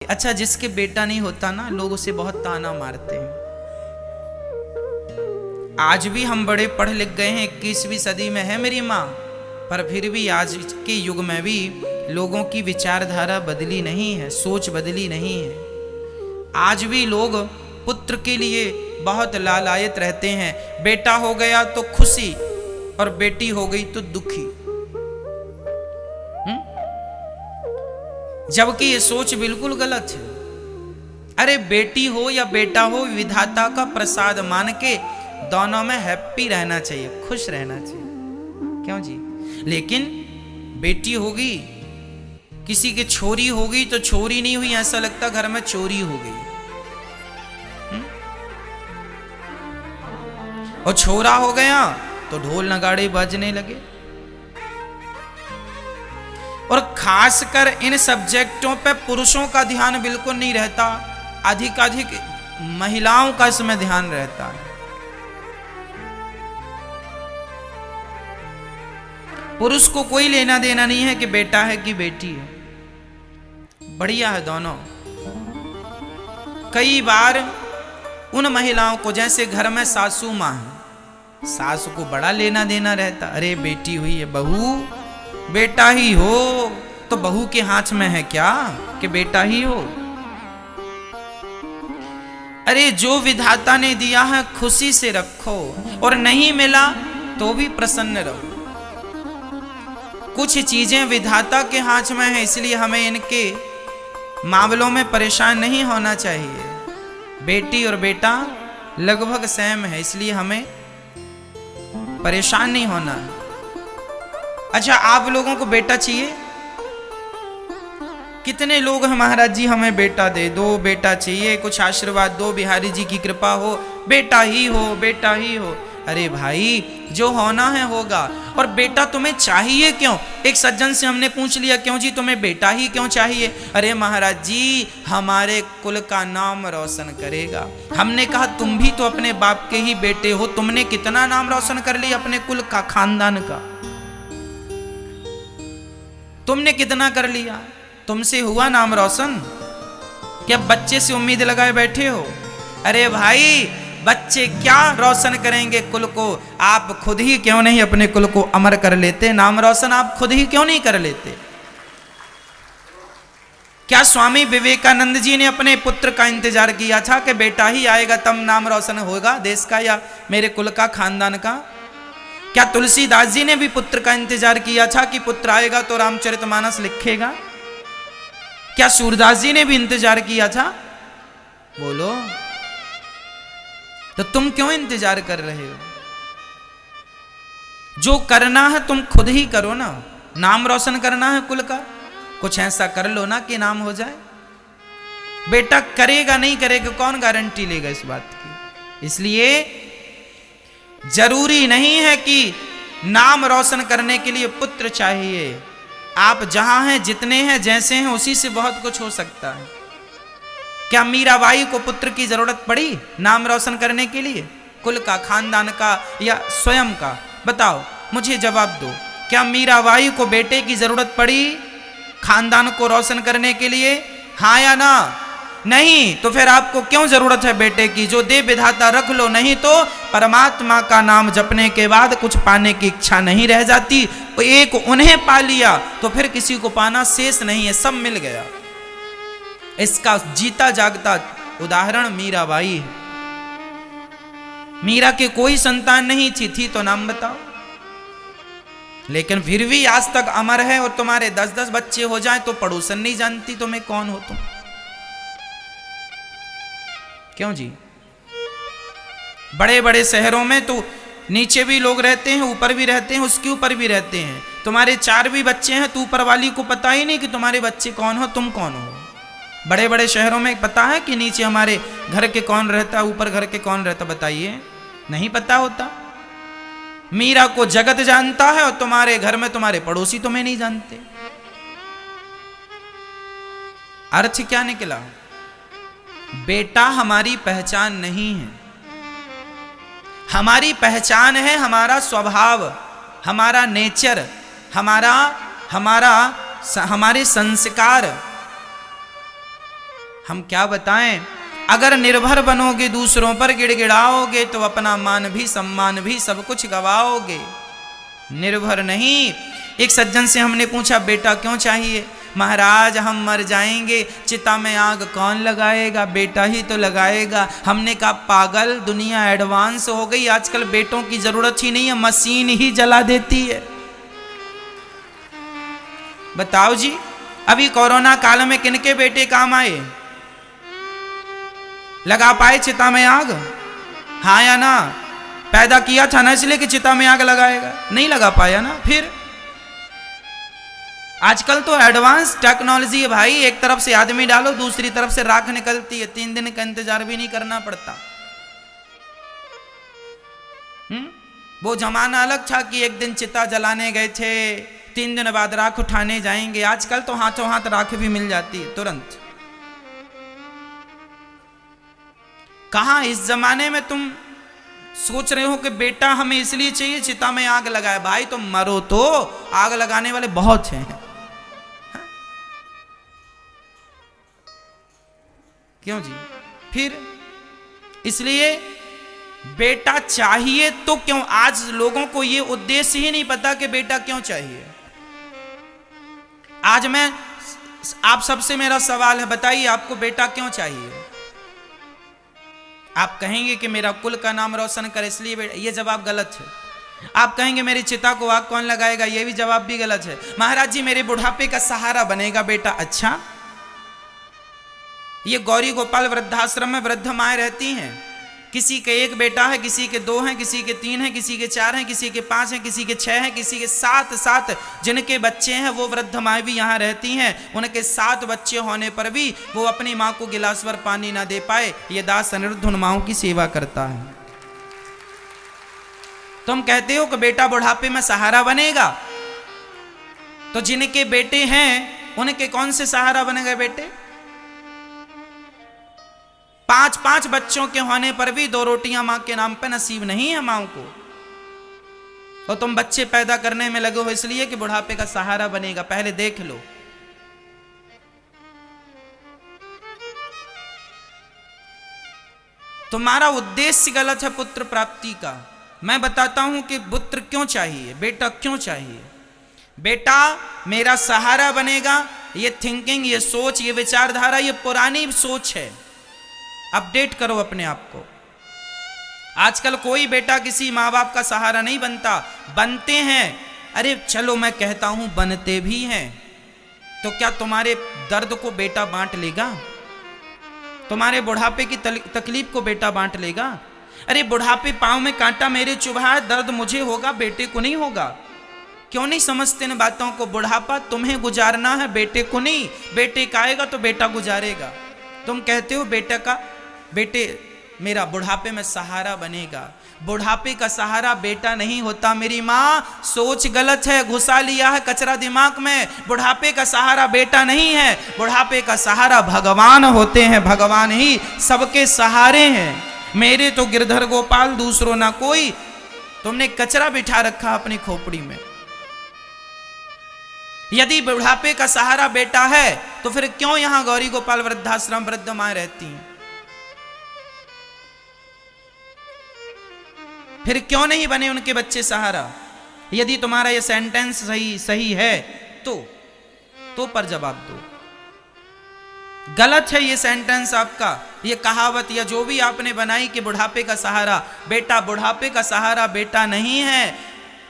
अच्छा, जिसके बेटा नहीं होता ना, लोग उसे बहुत ताना मारते हैं। आज भी हम बड़े पढ़ लिख गए हैं, 21वीं सदी में है मेरी माँ, पर फिर भी आज के युग में भी लोगों की विचारधारा बदली नहीं है, सोच बदली नहीं है। आज भी लोग पुत्र के लिए बहुत लालायित रहते हैं। बेटा हो गया तो खुशी और बेटी हो गई तो दुखी। जबकि ये सोच बिल्कुल गलत है। अरे बेटी हो या बेटा हो, विधाता का प्रसाद मान के दोनों में हैप्पी रहना चाहिए, खुश रहना चाहिए। क्यों जी? लेकिन बेटी होगी, किसी की छोरी होगी तो छोरी नहीं हुई, ऐसा लगता घर में चोरी हो गई। और छोरा हो गया तो ढोल नगाड़े बजने लगे। और खासकर इन सब्जेक्टों पे पुरुषों का ध्यान बिल्कुल नहीं रहता, अधिक महिलाओं का इसमें ध्यान रहता है। पुरुष को कोई लेना देना नहीं है कि बेटा है कि बेटी है, बढ़िया है दोनों। कई बार उन महिलाओं को, जैसे घर में सासू माँ है, सासू को बड़ा लेना देना रहता, अरे बेटी हुई है, बहू बेटा ही हो, तो बहू के हाथ में है क्या कि बेटा ही हो? अरे जो विधाता ने दिया है खुशी से रखो, और नहीं मिला तो भी प्रसन्न रहो। कुछ चीजें विधाता के हाथ में है, इसलिए हमें इनके मामलों में परेशान नहीं होना चाहिए। बेटी और बेटा लगभग सेम है, इसलिए हमें परेशान नहीं होना है। अच्छा, आप लोगों को बेटा चाहिए? कितने लोग हैं, महाराज जी हमें बेटा दे दो, बेटा चाहिए, कुछ आशीर्वाद दो, बिहारी जी की कृपा हो, बेटा ही हो, बेटा ही हो। अरे भाई, जो होना है होगा। और बेटा तुम्हें चाहिए क्यों? एक सज्जन से हमने पूछ लिया, क्यों जी तुम्हें बेटा ही क्यों चाहिए? अरे महाराज जी, हमारे कुल का नाम रोशन करेगा। हमने कहा तुम भी तो अपने बाप के ही बेटे हो, तुमने कितना नाम रोशन कर लिया अपने कुल का, खानदान का? तुमने कितना कर लिया? तुमसे हुआ नाम रोशन? क्या बच्चे से उम्मीद लगाए बैठे हो? अरे भाई, बच्चे क्या रोशन करेंगे कुल को? आप खुद ही क्यों नहीं अपने कुल को अमर कर लेते? नाम रोशन आप खुद ही क्यों नहीं कर लेते? क्या स्वामी विवेकानंद जी ने अपने पुत्र का इंतजार किया था कि बेटा ही आएगा तब नाम रोशन होगा देश का या मेरे कुल का, खानदान का? क्या तुलसीदास जी ने भी पुत्र का इंतजार किया था कि पुत्र आएगा तो रामचरितमानस लिखेगा? क्या सूरदास जी ने भी इंतजार किया था? बोलो, तो तुम क्यों इंतजार कर रहे हो? जो करना है तुम खुद ही करो ना। नाम रोशन करना है कुल का, कुछ ऐसा कर लो ना कि नाम हो जाए। बेटा करेगा नहीं करेगा, कौन गारंटी लेगा इस बात की? इसलिए जरूरी नहीं है कि नाम रोशन करने के लिए पुत्र चाहिए। आप जहां हैं, जितने हैं, जैसे हैं, उसी से बहुत कुछ हो सकता है। क्या मीराबाई को पुत्र की जरूरत पड़ी नाम रोशन करने के लिए? कुल का, खानदान का या स्वयं का? बताओ, मुझे जवाब दो। क्या मीराबाई को बेटे की जरूरत पड़ी खानदान को रोशन करने के लिए? हाँ या ना? नहीं। तो फिर आपको क्यों जरूरत है बेटे की? जो दे विधाता रख लो, नहीं तो परमात्मा का नाम जपने के बाद कुछ पाने की इच्छा नहीं रह जाती। एक उन्हें पा लिया तो फिर किसी को पाना शेष नहीं है, सब मिल गया। इसका जीता जागता उदाहरण मीराबाई है। मीरा के कोई संतान नहीं थी तो नाम बताओ। लेकिन फिर भी आज तक अमर है। और तुम्हारे 10-10 बच्चे हो जाएं तो पड़ोसन नहीं जानती तुम्हें कौन हो तुम। क्यों जी? बड़े बड़े शहरों में तो नीचे भी लोग रहते हैं, ऊपर भी रहते हैं, उसके ऊपर भी रहते हैं। तुम्हारे 4 भी बच्चे हैं तो ऊपर वाली को पता ही नहीं कि तुम्हारे बच्चे कौन हो, तुम कौन हो। बड़े बड़े शहरों में पता है कि नीचे हमारे घर के कौन रहता, ऊपर घर के कौन रहता? बताइए, नहीं पता होता। मीरा को जगत जानता है और तुम्हारे घर में तुम्हारे पड़ोसी तुम्हें नहीं जानते। अर्थ क्या निकला? बेटा हमारी पहचान नहीं है। हमारी पहचान है हमारा स्वभाव, हमारा नेचर, हमारे संस्कार। हम क्या बताएं, अगर निर्भर बनोगे दूसरों पर, गिड़गिड़ाओगे तो अपना मान भी सम्मान भी सब कुछ गवाओगे। निर्भर नहीं। एक सज्जन से हमने पूछा बेटा क्यों चाहिए? महाराज हम मर जाएंगे, चिता में आग कौन लगाएगा, बेटा ही तो लगाएगा। हमने कहा पागल, दुनिया एडवांस हो गई, आजकल बेटों की जरूरत ही नहीं है, मशीन ही जला देती है। बताओ जी, अभी कोरोना काल में किनके बेटे काम आए? लगा पाए चिता में आग? हाँ या ना? पैदा किया था ना इसलिए कि चिता में आग लगाएगा, नहीं लगा पाया ना। फिर आजकल तो एडवांस टेक्नोलॉजी है भाई, एक तरफ से आदमी डालो दूसरी तरफ से राख निकलती है, 3 दिन का इंतजार भी नहीं करना पड़ता। वो जमाना अलग था कि एक दिन चिता जलाने गए थे, 3 दिन बाद राख उठाने जाएंगे। आजकल तो हाथों हाथ राख भी मिल जाती है तुरंत। कहां इस जमाने में तुम सोच रहे हो कि बेटा हमें इसलिए चाहिए चिता में आग लगाए? भाई तुम मरो तो आग लगाने वाले बहुत हैं। क्यों जी? फिर इसलिए बेटा चाहिए तो क्यों? आज लोगों को यह उद्देश्य ही नहीं पता कि बेटा क्यों चाहिए। आज मैं आप सबसे मेरा सवाल है, बताइए आपको बेटा क्यों चाहिए? आप कहेंगे कि मेरा कुल का नाम रोशन करे इसलिए बेटा, ये जवाब गलत है। आप कहेंगे मेरी चिता को आग कौन लगाएगा, ये भी जवाब भी गलत है। महाराज जी मेरे बुढ़ापे का सहारा बनेगा बेटा। अच्छा, ये गौरी गोपाल वृद्धाश्रम में वृद्ध माएँ रहती हैं, किसी के 1 बेटा है, किसी के 2 हैं, किसी के 3 हैं, किसी के 4 हैं, किसी के 5 हैं, किसी के 6 हैं, किसी के 7 जिनके बच्चे हैं वो वृद्ध माएँ भी यहाँ रहती हैं। उनके 7 बच्चे होने पर भी वो अपनी माँ को गिलास भर पानी ना दे पाए, ये दास अनिरुद्ध उन माँओं की सेवा करता है। तुम कहते हो कि बेटा बुढ़ापे में सहारा बनेगा, तो जिनके बेटे हैं उनके कौन से सहारा बनेगा बेटे? 5 बच्चों के होने पर भी 2 रोटियां मां के नाम पे नसीब नहीं है मां को। तो तुम बच्चे पैदा करने में लगे हो इसलिए कि बुढ़ापे का सहारा बनेगा। पहले देख लो। तुम्हारा उद्देश्य गलत है पुत्र प्राप्ति का। मैं बताता हूं कि पुत्र क्यों चाहिए, बेटा क्यों चाहिए। बेटा मेरा सहारा बनेगा, ये थिंकिंग, ये सोच, ये विचारधारा, ये पुरानी सोच है। अपडेट करो अपने आप को। आजकल कोई बेटा किसी माँ बाप का सहारा नहीं बनता। बनते हैं, अरे चलो मैं कहता हूं बनते भी हैं। तो क्या तुम्हारे दर्द को बेटा बांट लेगा? तुम्हारे बुढ़ापे की तकलीफ को बेटा बांट लेगा? अरे बुढ़ापे पांव में कांटा मेरे चुभा, दर्द मुझे होगा, बेटे को नहीं होगा। क्यों नहीं समझते इन बातों को? बुढ़ापा तुम्हें गुजारना है, बेटे को नहीं। बेटे का आएगा तो बेटा गुजारेगा। तुम कहते हो बेटे मेरा बुढ़ापे में सहारा बनेगा। बुढ़ापे का सहारा बेटा नहीं होता मेरी माँ, सोच गलत है, घुसा लिया है कचरा दिमाग में। बुढ़ापे का सहारा बेटा नहीं है, बुढ़ापे का सहारा भगवान होते हैं। भगवान ही सबके सहारे हैं। मेरे तो गिरधर गोपाल, दूसरों ना कोई। तुमने कचरा बिठा रखा अपनी खोपड़ी में। यदि बुढ़ापे का सहारा बेटा है तो फिर क्यों यहां गौरी गोपाल वृद्धाश्रम वृद्ध माएँ रहती हैं? फिर क्यों नहीं बने उनके बच्चे सहारा? यदि तुम्हारा ये सेंटेंस सही है तो पर जवाब दो। गलत है ये सेंटेंस आपका, ये कहावत या जो भी आपने बनाई कि बुढ़ापे का सहारा बेटा। बुढ़ापे का सहारा बेटा नहीं है,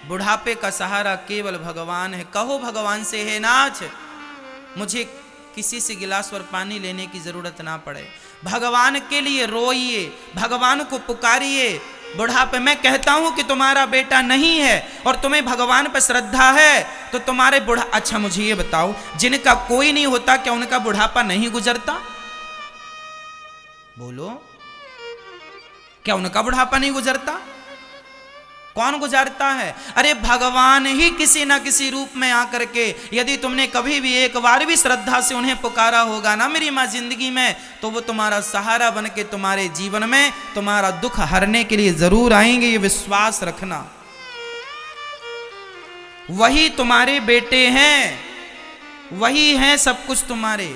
बुढ़ापे का सहारा केवल भगवान है। कहो भगवान से, हे नाथ मुझे किसी से गिलास पर पानी लेने की जरूरत ना पड़े। भगवान के लिए रोइए, भगवान को पुकारिए। बुढ़ापे मैं कहता हूं कि तुम्हारा बेटा नहीं है और तुम्हें भगवान पर श्रद्धा है तो तुम्हारे अच्छा मुझे ये बताओ, जिनका कोई नहीं होता क्या उनका बुढ़ापा नहीं गुजरता? बोलो, क्या उनका बुढ़ापा नहीं गुजरता? कौन गुजारता है? अरे भगवान ही किसी ना किसी रूप में आकर के, यदि तुमने कभी भी एक बार भी श्रद्धा से उन्हें पुकारा होगा ना मेरी माँ जिंदगी में, तो वो तुम्हारा सहारा बन के तुम्हारे जीवन में तुम्हारा दुख हरने के लिए जरूर आएंगे। ये विश्वास रखना। वही तुम्हारे बेटे हैं, वही हैं सब कुछ तुम्हारे।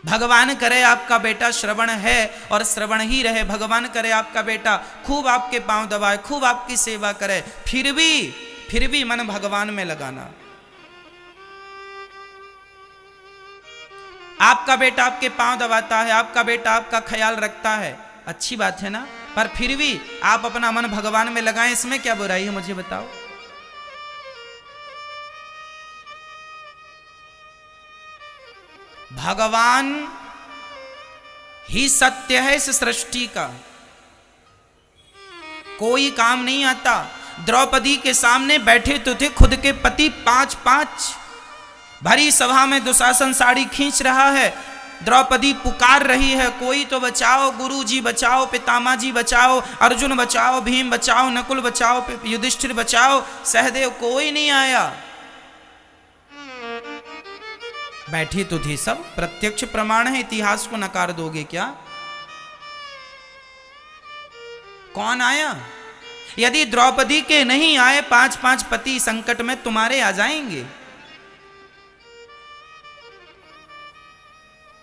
भगवान करे आपका बेटा श्रवण है और श्रवण ही रहे, भगवान करे आपका बेटा खूब आपके पांव दबाए, खूब आपकी सेवा करे, फिर भी मन भगवान में लगाना। आपका बेटा आपके पांव दबाता है, आपका बेटा आपका ख्याल रखता है, अच्छी बात है ना, पर फिर भी आप अपना मन भगवान में लगाएं, इसमें क्या बुराई है मुझे बताओ। भगवान ही सत्य है इस सृष्टि का, कोई काम नहीं आता। द्रौपदी के सामने बैठे तो थे खुद के पति 5-5, भरी सभा में दुशासन साड़ी खींच रहा है, द्रौपदी पुकार रही है, कोई तो बचाओ, गुरुजी बचाओ, पितामह जी बचाओ, अर्जुन बचाओ, भीम बचाओ, नकुल बचाओ, युधिष्ठिर बचाओ, सहदेव, कोई नहीं आया। बैठी तो थी सब, प्रत्यक्ष प्रमाण है, इतिहास को नकार दोगे क्या? कौन आया? यदि द्रौपदी के नहीं आए 5-5 पति संकट में तुम्हारे आ जाएंगे।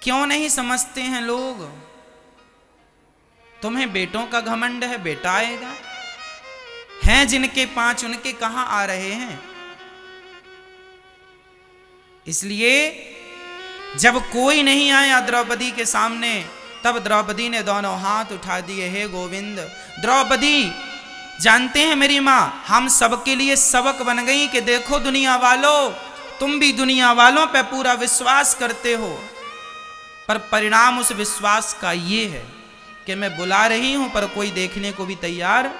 क्यों नहीं समझते हैं लोग? तुम्हें बेटों का घमंड है, बेटा आएगा, हैं जिनके 5 उनके कहां आ रहे हैं। इसलिए जब कोई नहीं आया द्रौपदी के सामने, तब द्रौपदी ने दोनों हाथ उठा दिए, हे गोविंद। द्रौपदी जानते हैं मेरी मां, हम सबके लिए सबक बन गई कि देखो दुनिया वालों, तुम भी दुनिया वालों पे पूरा विश्वास करते हो, पर परिणाम उस विश्वास का ये है कि मैं बुला रही हूं पर कोई देखने को भी तैयार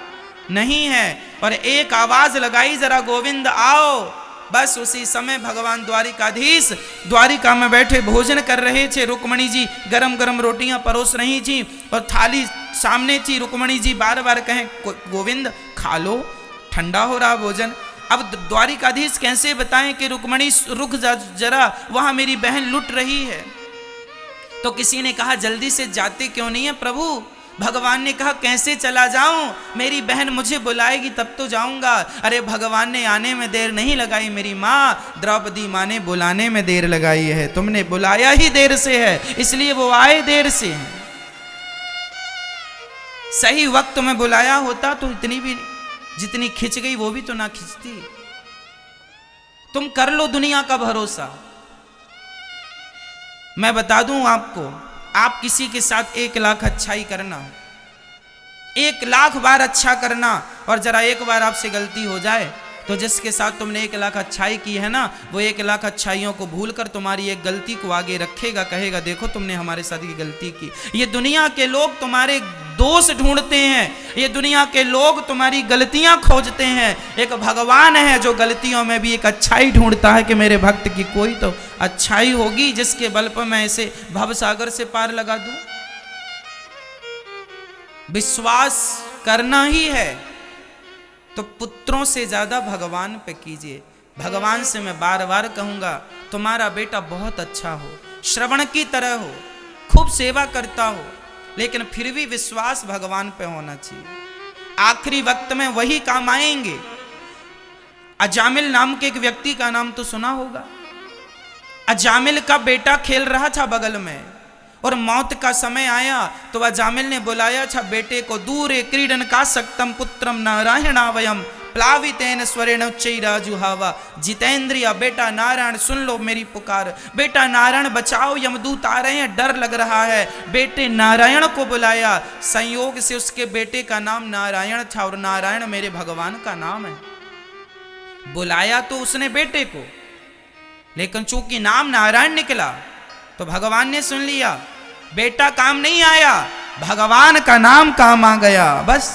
नहीं है। और एक आवाज लगाई, जरा गोविंद आओ। बस उसी समय भगवान द्वारिकाधीश द्वारिका में बैठे भोजन कर रहे थे। रुक्मणी जी गरम गरम रोटियां परोस रही थी और थाली सामने थी। रुक्मणी जी बार बार कहें गोविंद खा लो, ठंडा हो रहा भोजन। अब द्वारिकाधीश कैसे बताएं कि रुक्मणी रुक जरा, वहां मेरी बहन लुट रही है। तो किसी ने कहा जल्दी से जाते क्यों नहीं है प्रभु? भगवान ने कहा कैसे चला जाऊं, मेरी बहन मुझे बुलाएगी तब तो जाऊंगा। अरे भगवान ने आने में देर नहीं लगाई मेरी माँ, द्रौपदी माँ ने बुलाने में देर लगाई है। तुमने बुलाया ही देर से है, इसलिए वो आए देर से हैं। सही वक्त में बुलाया होता तो इतनी भी जितनी खिंच गई वो भी तो ना खिंचती। तुम कर लो दुनिया का भरोसा। मैं बता दूं आपको, आप किसी के साथ 1 लाख अच्छाई करना, 1 लाख बार अच्छा करना, और जरा एक बार आपसे गलती हो जाए तो जिसके साथ तुमने 1 लाख अच्छाई की है ना, वो 1 लाख अच्छाइयों को भूलकर तुम्हारी एक गलती को आगे रखेगा, कहेगा देखो तुमने हमारे साथ ये गलती की। ये दुनिया के लोग तुम्हारे दोष ढूंढते हैं, ये दुनिया के लोग तुम्हारी गलतियां खोजते हैं। एक भगवान है जो गलतियों में भी एक अच्छाई ढूंढता है कि मेरे भक्त की कोई तो अच्छाई होगी जिसके बल पर मैं इसे भवसागर से पार लगा दूं। विश्वास करना ही है तो पुत्रों से ज्यादा भगवान पे कीजिए। भगवान से मैं बार बार कहूंगा तुम्हारा बेटा बहुत अच्छा हो, श्रवण की तरह हो, खूब सेवा करता हो, लेकिन फिर भी विश्वास भगवान पे होना चाहिए। आखिरी वक्त में वही काम आएंगे। अजामिल नाम के एक व्यक्ति का नाम तो सुना होगा। अजामिल का बेटा खेल रहा था बगल में और मौत का समय आया तो अजामिल ने बुलाया था बेटे को, दूरे क्रीडन का सक्तम पुत्रम नारायणावयम प्लावितेन स्वरेण उच्चैराजुहावा। जितेंद्रिया बेटा नारायण सुन लो मेरी पुकार, बेटा नारायण बचाओ, यमदूत आ रहे हैं, डर लग रहा है। बेटे नारायण को बुलाया, संयोग से उसके बेटे का नाम नारायण था और नारायण मेरे भगवान का नाम है। बुलाया तो उसने बेटे को, लेकिन चूंकि नाम नारायण निकला तो भगवान ने सुन लिया, बेटा काम नहीं आया, भगवान का नाम काम आ गया। बस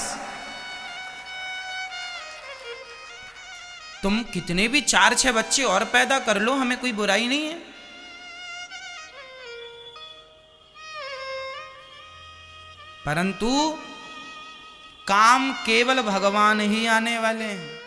तुम कितने भी 4-6 बच्चे और पैदा कर लो, हमें कोई बुराई नहीं है। परंतु काम केवल भगवान ही आने वाले हैं।